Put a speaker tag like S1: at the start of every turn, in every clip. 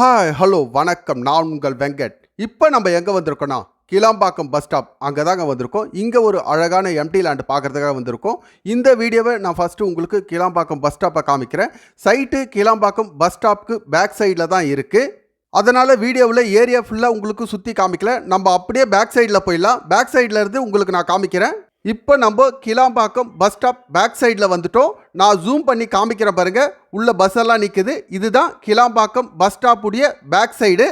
S1: Hi hello வணக்கம், நான் உங்கள் வெங்கட். இப்போ நம்ம எங்கே வந்திருக்கோன்னா கிளாம்பாக்கம் பஸ் ஸ்டாப். அங்கே தாங்க வந்திருக்கோம். இங்கே ஒரு அழகான எம்டி லேண்ட் பார்க்குறதுக்காக வந்திருக்கோம். இந்த வீடியோவை நான் ஃபஸ்ட்டு உங்களுக்கு கிளாம்பாக்கம் பஸ் ஸ்டாப்பை காமிக்கிறேன். சைட்டு கிளாம்பாக்கம் பஸ் ஸ்டாப்புக்கு பேக் சைடில் தான் இருக்குது. அதனால் வீடியோவில் ஏரியா ஃபுல்லாக உங்களுக்கு சுற்றி காமிக்கல. நம்ம அப்படியே பேக் சைடில் போயிடலாம். பேக் சைடில் இருந்து உங்களுக்கு நான் காமிக்கிறேன். இப்போ நம்ம கிளாம்பாக்கம் பஸ் ஸ்டாப் பேக் சைடில் வந்துட்டோம். நான் ஜூம் பண்ணி காமிக்கிறேன் பாருங்க. உள்ள பஸ் எல்லாம் நிற்குது. இதுதான் கிளாம்பாக்கம் பஸ் ஸ்டாப்புடைய பேக் சைடு.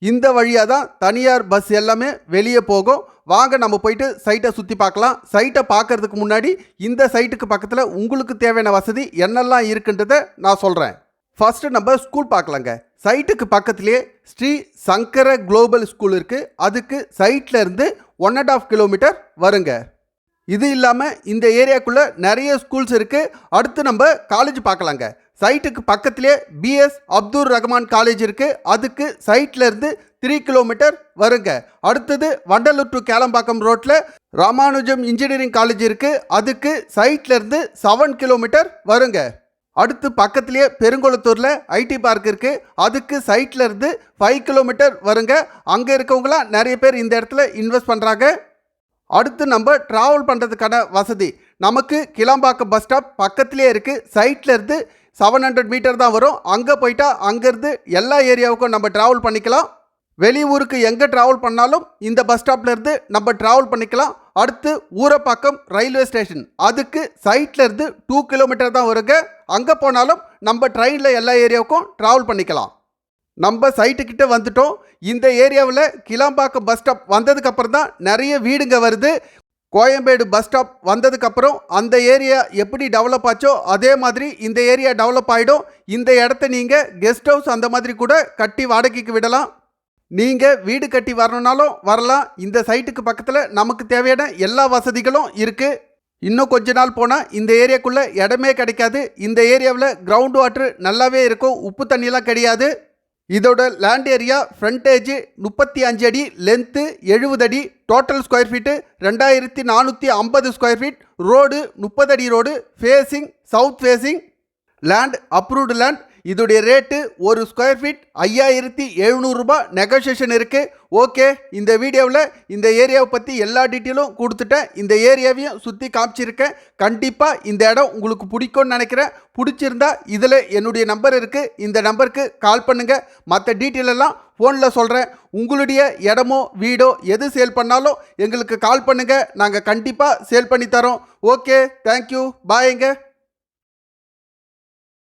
S1: இந்த வழியாக தான் தனியார் பஸ் எல்லாமே வெளியே போகும். வாங்க நம்ம போயிட்டு சைட்டை சுற்றி பார்க்கலாம். சைட்டை பார்க்கறதுக்கு முன்னாடி இந்த சைட்டுக்கு பக்கத்தில் உங்களுக்கு தேவையான வசதி என்னெல்லாம் இருக்குன்றதை நான் சொல்கிறேன். ஃபஸ்ட்டு நம்ம ஸ்கூல் பார்க்கலாங்க. சைட்டுக்கு பக்கத்துலேயே ஸ்ரீ சங்கர குளோபல் ஸ்கூல் இருக்குது. அதுக்கு சைட்டில் இருந்து 1.5 கிலோமீட்டர் வருங்க. இது இல்லாமல் இந்த ஏரியாக்குள்ளே நிறைய ஸ்கூல்ஸ் இருக்குது. அடுத்து நம்ம காலேஜ் பார்க்கலாங்க. சைட்டுக்கு பக்கத்திலே பிஎஸ் அப்துல் ரஹ்மான் காலேஜ் இருக்குது. அதுக்கு சைட்டில் இருந்து 3 கிலோமீட்டர் வருங்க. அடுத்தது வண்டலூர் டு கேளம்பாக்கம் ரோட்டில் ராமானுஜம் இன்ஜினியரிங் காலேஜ் இருக்குது. அதுக்கு சைட்டில் இருந்து 7 கிலோமீட்டர் வருங்க. அடுத்து பக்கத்துலேயே பெருங்குளத்தூரில் ஐடி பார்க் இருக்குது. அதுக்கு சைட்டில் இருந்து 5 கிலோமீட்டர் வருங்க. அங்கே இருக்கவங்களாம் நிறைய பேர் இந்த இடத்துல இன்வெஸ்ட் பண்ணுறாங்க. அடுத்து நம்ம ட்ராவல் பண்ணுறதுக்கான வசதி நமக்கு கிளாம்பாக்கம் பஸ் ஸ்டாப் பக்கத்துலேயே இருக்குது. சைட்டில் இருந்து 700 மீட்டர் தான் வரும். அங்கே போயிட்டா அங்கேருந்து எல்லா ஏரியாவுக்கும் நம்ம ட்ராவல் பண்ணிக்கலாம். வெளியூருக்கு எங்கே ட்ராவல் பண்ணாலும் இந்த பஸ் ஸ்டாப்லேருந்து நம்ம ட்ராவல் பண்ணிக்கலாம். அடுத்து ஊரப்பாக்கம் ரயில்வே ஸ்டேஷன், அதுக்கு சைட்டில் இருந்து 2 கிலோமீட்டர் தான் வருங்க. அங்கே போனாலும் நம்ம ட்ரெயினில் எல்லா ஏரியாவுக்கும் ட்ராவல் பண்ணிக்கலாம். நம்ம சைட்டுக்கிட்ட வந்துட்டோம். இந்த ஏரியாவில் கிளாம்பாக்கம் பஸ் ஸ்டாப் வந்ததுக்கப்புறம் தான் நிறைய வீடுங்க வருது. கோயம்பேடு பஸ் ஸ்டாப் வந்ததுக்கப்புறம் அந்த ஏரியா எப்படி டெவலப் ஆச்சோ அதே மாதிரி இந்த ஏரியா டெவலப் ஆகிடும். இந்த இடத்த நீங்கள் கெஸ்ட் ஹவுஸ் அந்த மாதிரி கூட கட்டி வாடகைக்கு விடலாம். நீங்கள் வீடு கட்டி வரணுன்னாலும் வரலாம். இந்த சைட்டுக்கு பக்கத்தில் நமக்கு தேவையான எல்லா வசதிகளும் இருக்குது. இன்னும் கொஞ்ச நாள் போனால் இந்த ஏரியாக்குள்ளே இடமே கிடைக்காது. இந்த ஏரியாவில் கிரவுண்ட் வாட்டர் நல்லாவே இருக்கும். உப்பு தண்ணியெலாம் கிடையாது. இதோட லேண்ட் ஏரியா ஃப்ரண்டேஜ் 35 அடி, லென்த்து 70 அடி, total square feet 2450 square feet, road 30 அடி road, facing south facing, land approved land. இதோடைய ரேட்டு ஒரு ஸ்கொயர் ஃபீட் 5700 ரூபாய். நெகோசியேஷன் இருக்குது. ஓகே, இந்த வீடியோவில் இந்த ஏரியாவை பற்றி எல்லா டீட்டெயிலும் கொடுத்துட்டேன். இந்த ஏரியாவையும் சுற்றி காமிச்சிருக்கேன். கண்டிப்பாக இந்த இடம் உங்களுக்கு பிடிக்கும்னு நினைக்கிறேன். பிடிச்சிருந்தா இதில் என்னுடைய நம்பர் இருக்குது. இந்த நம்பருக்கு கால் பண்ணுங்கள். மற்ற டீட்டெயில் எல்லாம் ஃபோனில் சொல்கிறேன். உங்களுடைய இடமோ வீடோ எது சேல் பண்ணாலும் எங்களுக்கு கால் பண்ணுங்கள். நாங்கள் கண்டிப்பாக சேல் பண்ணி தரோம். ஓகே, தேங்க்யூ, பாய்ங்க.